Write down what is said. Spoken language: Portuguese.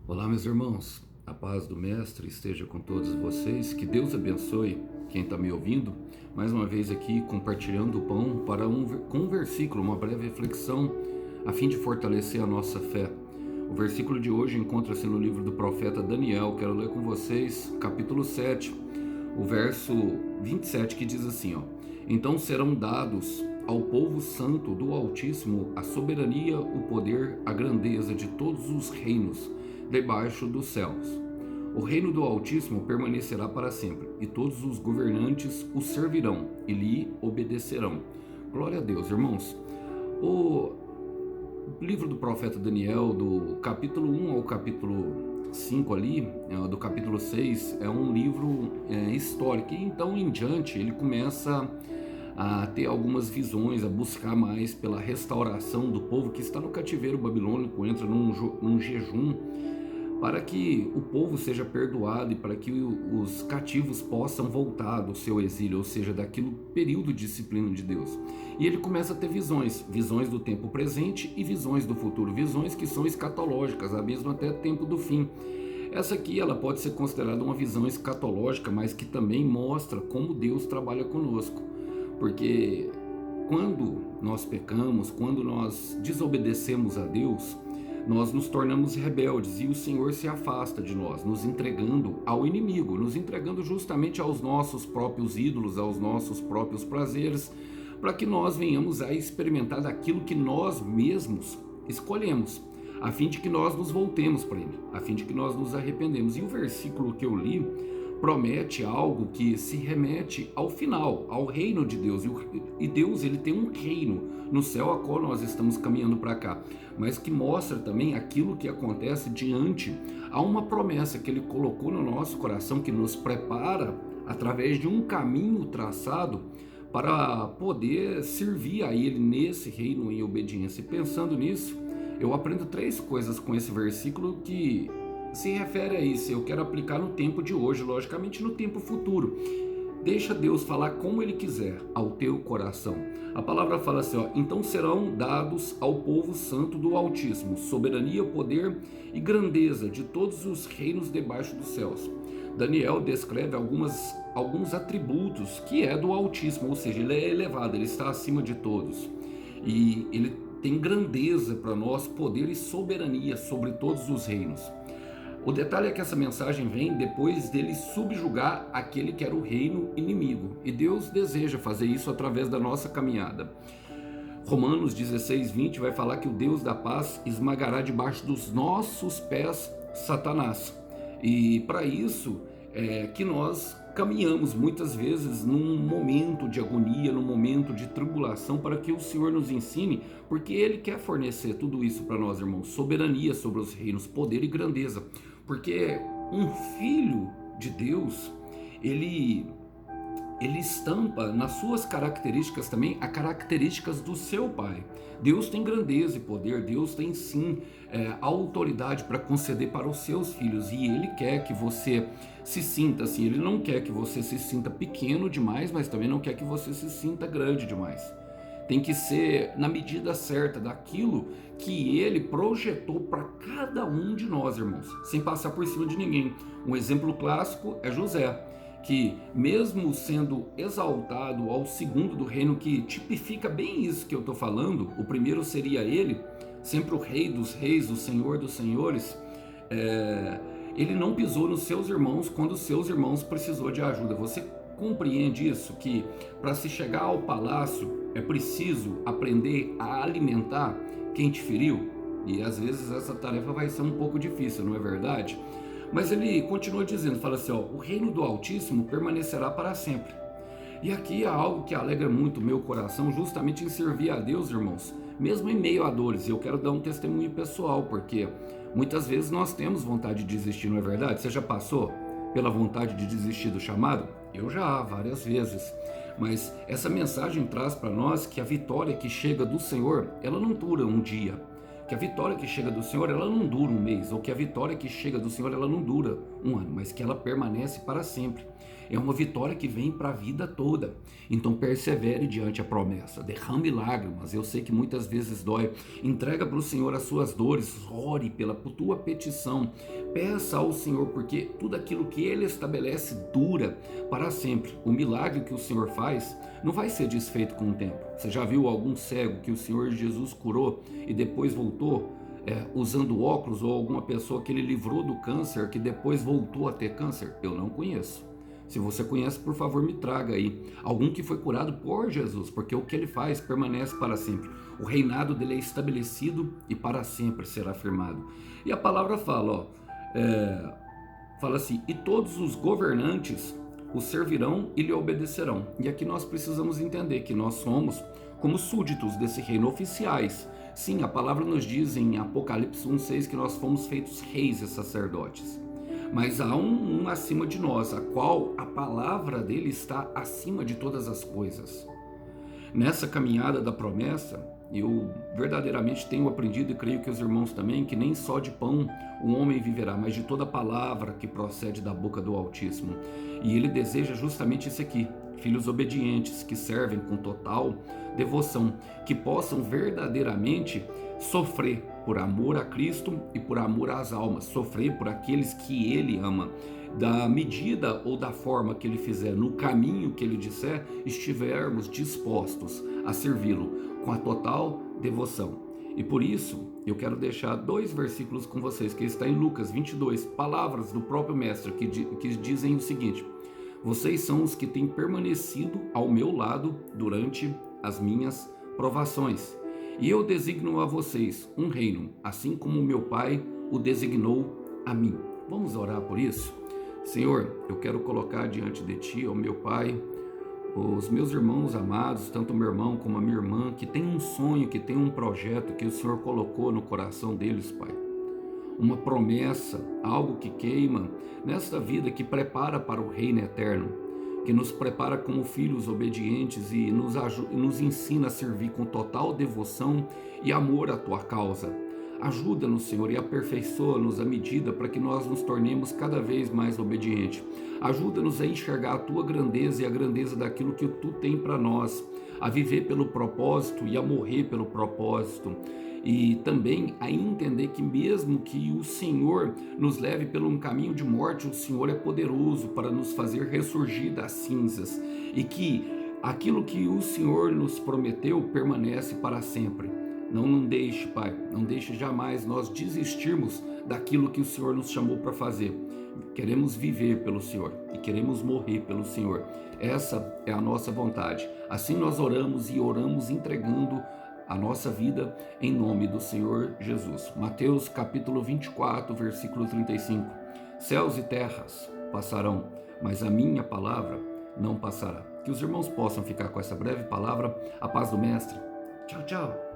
Olá, meus irmãos, a paz do Mestre esteja com todos vocês, que Deus abençoe quem está me ouvindo, mais uma vez aqui compartilhando o pão com um versículo, uma breve reflexão, a fim de fortalecer a nossa fé. O versículo de hoje encontra-se no livro do profeta Daniel. Quero ler com vocês, capítulo 7, o verso 27, que diz assim, ó: Então serão dados ao povo santo do Altíssimo a soberania, o poder, a grandeza de todos os reinos debaixo dos céus. O reino do Altíssimo permanecerá para sempre, e todos os governantes o servirão e lhe obedecerão. Glória a Deus, irmãos. O livro do profeta Daniel, do capítulo 1 ao capítulo 5 ali, do capítulo 6, é um livro histórico, e então em diante ele começa a ter algumas visões, a buscar mais pela restauração do povo que está no cativeiro babilônico, entra num jejum, para que o povo seja perdoado e para que os cativos possam voltar do seu exílio, ou seja, daquele período de disciplina de Deus. E ele começa a ter visões do tempo presente e visões do futuro, visões que são escatológicas, a mesmo até tempo do fim. Essa aqui ela pode ser considerada uma visão escatológica, mas que também mostra como Deus trabalha conosco, porque quando nós pecamos, quando nós desobedecemos a Deus, nós nos tornamos rebeldes e o Senhor se afasta de nós, nos entregando ao inimigo, nos entregando justamente aos nossos próprios ídolos, aos nossos próprios prazeres, para que nós venhamos a experimentar daquilo que nós mesmos escolhemos, a fim de que nós nos voltemos para Ele, a fim de que nós nos arrependemos. E o versículo que eu li promete algo que se remete ao final, ao reino de Deus. E Deus, ele tem um reino no céu a qual nós estamos caminhando para cá, mas que mostra também aquilo que acontece diante a uma promessa que ele colocou no nosso coração, que nos prepara através de um caminho traçado para poder servir a ele nesse reino em obediência. E pensando nisso, eu aprendo três coisas com esse versículo que se refere a isso. Eu quero aplicar no tempo de hoje, logicamente no tempo futuro. Deixa Deus falar como Ele quiser ao teu coração. A palavra fala assim, ó: então serão dados ao povo santo do Altíssimo soberania, poder e grandeza de todos os reinos debaixo dos céus. Daniel descreve alguns atributos que é do Altíssimo, ou seja, ele é elevado, ele está acima de todos. E ele tem grandeza para nós, poder e soberania sobre todos os reinos. O detalhe é que essa mensagem vem depois dele subjugar aquele que era o reino inimigo. E Deus deseja fazer isso através da nossa caminhada. Romanos 16:20 vai falar que o Deus da paz esmagará debaixo dos nossos pés Satanás. E para isso é que nós caminhamos muitas vezes num momento de agonia, num momento de tribulação, para que o Senhor nos ensine, porque Ele quer fornecer tudo isso para nós, irmãos: soberania sobre os reinos, poder e grandeza. Porque um filho de Deus, ele estampa nas suas características também as características do seu Pai. Deus tem grandeza e poder, Deus tem sim autoridade para conceder para os seus filhos, e Ele quer que você se sinta assim. Ele não quer que você se sinta pequeno demais, mas também não quer que você se sinta grande demais. Tem que ser na medida certa daquilo que Ele projetou para cada um de nós, irmãos, sem passar por cima de ninguém. Um exemplo clássico é José, que mesmo sendo exaltado ao segundo do reino, que tipifica bem isso que eu estou falando, o primeiro seria ele, sempre o rei dos reis, o senhor dos senhores, ele não pisou nos seus irmãos quando os seus irmãos precisou de ajuda. Você compreende isso? Que para se chegar ao palácio é preciso aprender a alimentar quem te feriu? E às vezes essa tarefa vai ser um pouco difícil, não é verdade? Mas ele continua dizendo, fala assim, ó: o reino do Altíssimo permanecerá para sempre. E aqui há algo que alegra muito o meu coração, justamente em servir a Deus, irmãos, mesmo em meio a dores. E eu quero dar um testemunho pessoal, porque muitas vezes nós temos vontade de desistir, não é verdade? Você já passou pela vontade de desistir do chamado? Eu já, várias vezes. Mas essa mensagem traz para nós que a vitória que chega do Senhor, ela não dura um dia. que a vitória que chega do Senhor, ela não dura um mês, ou que a vitória que chega do Senhor, ela não dura um ano, mas que ela permanece para sempre. É uma vitória que vem para a vida toda. Então persevere diante a promessa, derrame lágrimas, eu sei que muitas vezes dói, entrega para o Senhor as suas dores, ore pela tua petição, peça ao Senhor, porque tudo aquilo que Ele estabelece dura para sempre. O milagre que o Senhor faz não vai ser desfeito com o tempo. Você já viu algum cego que o Senhor Jesus curou e depois voltou usando óculos, ou alguma pessoa que Ele livrou do câncer que depois voltou a ter câncer? Eu não conheço. Se você conhece, por favor, me traga aí algum que foi curado por Jesus, porque o que Ele faz permanece para sempre. O reinado dele é estabelecido e para sempre será firmado. E a palavra fala, fala assim: e todos os governantes o servirão e lhe obedecerão. E aqui nós precisamos entender que nós somos como súditos desse reino, oficiais. Sim, a palavra nos diz em Apocalipse 1:6 que nós fomos feitos reis e sacerdotes. Mas há um acima de nós, a qual a palavra dele está acima de todas as coisas. Nessa caminhada da promessa, eu verdadeiramente tenho aprendido, e creio que os irmãos também, que nem só de pão o homem viverá, mas de toda palavra que procede da boca do Altíssimo. E ele deseja justamente isso aqui: filhos obedientes, que servem com total devoção, que possam verdadeiramente sofrer por amor a Cristo e por amor às almas, sofrer por aqueles que Ele ama, da medida ou da forma que Ele fizer, no caminho que Ele disser, estivermos dispostos a servi-lo com a total devoção. E por isso, eu quero deixar 2 versículos com vocês, que está em Lucas 22, palavras do próprio Mestre, que dizem o seguinte: vocês são os que têm permanecido ao meu lado durante as minhas provações. E eu designo a vocês um reino, assim como meu Pai o designou a mim. Vamos orar por isso? Senhor, eu quero colocar diante de Ti, ó meu Pai, os meus irmãos amados, tanto o meu irmão como a minha irmã, que tem um sonho, que tem um projeto que o Senhor colocou no coração deles, Pai. Uma promessa, algo que queima nesta vida, que prepara para o reino eterno, que nos prepara como filhos obedientes e nos ensina a servir com total devoção e amor à Tua causa. Ajuda-nos, Senhor, e aperfeiçoa-nos à medida para que nós nos tornemos cada vez mais obedientes. Ajuda-nos a enxergar a Tua grandeza e a grandeza daquilo que Tu tem para nós, a viver pelo propósito e a morrer pelo propósito. E também a entender que mesmo que o Senhor nos leve por um caminho de morte, o Senhor é poderoso para nos fazer ressurgir das cinzas, e que aquilo que o Senhor nos prometeu permanece para sempre. Não deixe, Pai, não deixe jamais nós desistirmos daquilo que o Senhor nos chamou para fazer. Queremos viver pelo Senhor e queremos morrer pelo Senhor. Essa é a nossa vontade. Assim nós oramos, e oramos entregando a nossa vida em nome do Senhor Jesus. Mateus capítulo 24, versículo 35. Céus e terras passarão, mas a minha palavra não passará. Que os irmãos possam ficar com essa breve palavra. A paz do Mestre. Tchau, tchau.